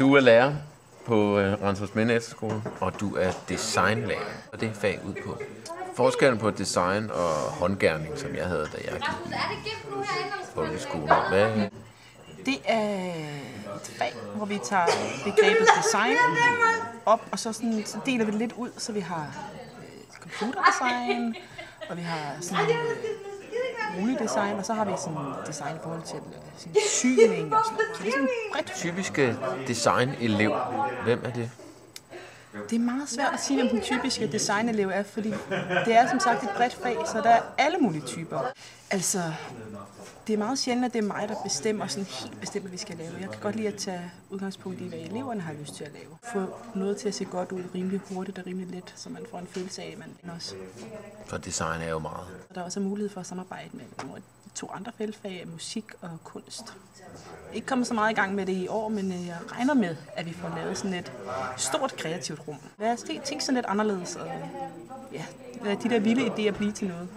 Du er lærer på Rantzausminde Efterskole, og du er designlærer. Og det er fag ud på. Forskellen på design og håndgerning, som jeg havde, da jeg gik i folkeskolen. Hvad? Det er et fag, hvor vi tager begrebet design op, og så deler vi det lidt ud, så vi har computerdesign, og vi har sådan boligdesign, og så har vi sådan design i forhold til sådan syning og sådan noget. Så det er sådan bredt. Typiske designelev, hvem er det? Det er meget svært at sige, hvem den typiske designelev er, fordi det er som sagt et bredt fag, så der er alle mulige typer. Altså, det er meget sjældent, at det er mig, der bestemmer sådan helt bestemt, hvad vi skal lave. Jeg kan godt lide at tage udgangspunkt i, hvad eleverne har lyst til at lave. Få noget til at se godt ud rimelig hurtigt og rimelig let, så man får en følelse af, at man også. For design er jo meget. Og der er også mulighed for at samarbejde med nogle af de 2 andre feltfag, musik og kunst. Ikke kommet så meget i gang med det i år, men jeg regner med, at vi får lavet sådan et stort kreativt rum. Lad os tænke sådan lidt anderledes, og ja, lad de der vilde idéer blive til noget.